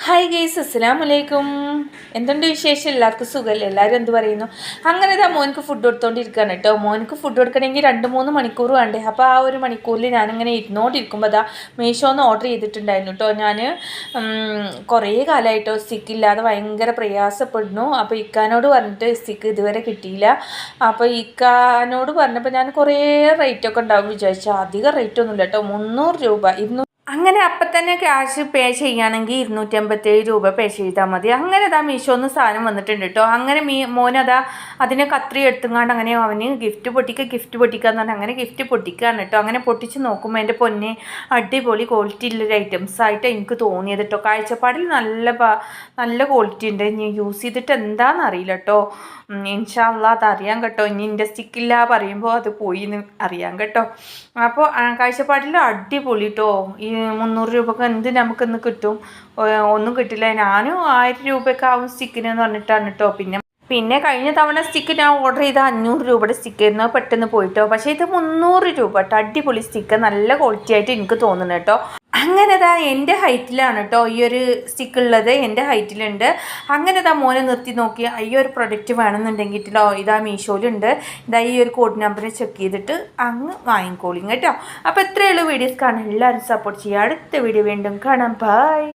Hi guys, അസ്സലാമു അലൈക്കും. എന്തുണ്ട് വിശേഷം? എല്ലാവർക്കും സുഖമല്ലേ? എല്ലാവരും എന്ത് പറയുന്നു? അങ്ങനെ ഇതാ മോനക്ക് ഫുഡ് കൊടുത്തോണ്ടിരിക്കുകയാണ് കേട്ടോ. മോനക്ക് ഫുഡ് കൊടുക്കണമെങ്കിൽ 2-3 മണിക്കൂർ വേണ്ടേ. അപ്പോൾ ആ ഒരു മണിക്കൂറിൽ ഞാനിങ്ങനെ ഇരുന്നോണ്ടിരിക്കുമ്പോൾ അതാ മീഷോന്ന് ഓർഡർ ചെയ്തിട്ടുണ്ടായിരുന്നു കേട്ടോ. ഞാൻ കുറേ കാലമായിട്ടോ സ്റ്റിക്കില്ലാതെ ഭയങ്കര പ്രയാസപ്പെടുന്നു. അപ്പോൾ ഇക്കാനോട് പറഞ്ഞിട്ട് സ്റ്റിക്ക് ഇതുവരെ കിട്ടിയില്ല. അപ്പോൾ ഇക്കാനോട് പറഞ്ഞപ്പോൾ ഞാൻ കുറേ റേറ്റൊക്കെ ഉണ്ടാവും വിചാരിച്ചു. അധികം റേറ്റ് ഒന്നുമില്ല കേട്ടോ. 300 രൂപ, അങ്ങനെ അപ്പം തന്നെ ക്യാഷ് പേ ചെയ്യുകയാണെങ്കിൽ 257 രൂപ പേ ചെയ്താൽ മതി. അങ്ങനെ അതാ മീഷോന്ന് സാധനം വന്നിട്ടുണ്ട് കേട്ടോ. അങ്ങനെ മോനതാ അതിനെ കത്രി എടുത്തുങ്ങാണ്ട് അങ്ങനെ അവന് ഗിഫ്റ്റ് പൊട്ടിക്കുക എന്ന് പറഞ്ഞാൽ അങ്ങനെ ഗിഫ്റ്റ് പൊട്ടിക്കുകയാണ് കേട്ടോ. അങ്ങനെ പൊട്ടിച്ച് നോക്കുമ്പോൾ എൻ്റെ പൊന്നെ അടിപൊളി ക്വാളിറ്റി ഉള്ളൊരു ഐറ്റംസ് ആയിട്ട് എനിക്ക് തോന്നിയത് കേട്ടോ. കാഴ്ചപ്പാടിൽ നല്ല ക്വാളിറ്റി ഉണ്ട്. ഞാൻ യൂസ് ചെയ്തിട്ട് എന്താണെന്ന് അറിയില്ല കേട്ടോ. ഇൻഷാ അള്ളാ അതറിയാം കേട്ടോ. ഇനി എൻ്റെ സ്റ്റിക്കില്ല പറയുമ്പോൾ അത് പോയി എന്ന് അറിയാം കേട്ടോ. അപ്പോൾ കാഴ്ചപ്പാടിൽ അടിപൊളി കേട്ടോ. ഈ 300 രൂപക്ക് എന്ത് നമുക്കിന്ന് കിട്ടും? ഒന്നും കിട്ടില്ല. ഞാനും 1000 രൂപയൊക്കെ ആവും സ്റ്റിക്കിനെന്ന് പറഞ്ഞിട്ടാണ് കേട്ടോ. പിന്നെ കഴിഞ്ഞ തവണ സ്റ്റിക്ക് ഞാൻ ഓർഡർ ചെയ്ത 500 രൂപയുടെ സ്റ്റിക്കായിരുന്നു, പെട്ടെന്ന് പോയിട്ടോ. പക്ഷേ ഇത് 300 രൂപ കേട്ടോ. അടിപൊളി സ്റ്റിക്ക്, നല്ല ക്വാളിറ്റി ആയിട്ട് എനിക്ക് തോന്നുന്നു കേട്ടോ. അങ്ങനെ എൻ്റെ ഹൈറ്റിലാണ് കേട്ടോ ഈ ഒരു സ്റ്റിക്ക് ഉള്ളത്, എൻ്റെ ഹൈറ്റിലുണ്ട്. അങ്ങനെ മോനെ നിർത്തി നോക്കി ഈ ഒരു പ്രൊഡക്റ്റ് വേണമെന്നുണ്ടെങ്കിലോ ഇതാ മീഷോയിലുണ്ട്. ഇതാ ഈ ഒരു കോഡ് നമ്പർ ചെക്ക് ചെയ്തിട്ട് അങ്ങ് വാങ്ങിക്കോളിങ് കേട്ടോ. അപ്പോൾ ഇത്രയുള്ള വീഡിയോസ് കാണാൻ എല്ലാവരും സപ്പോർട്ട് ചെയ്യുക. അടുത്ത വീഡിയോ വീണ്ടും കാണാം. ബൈ.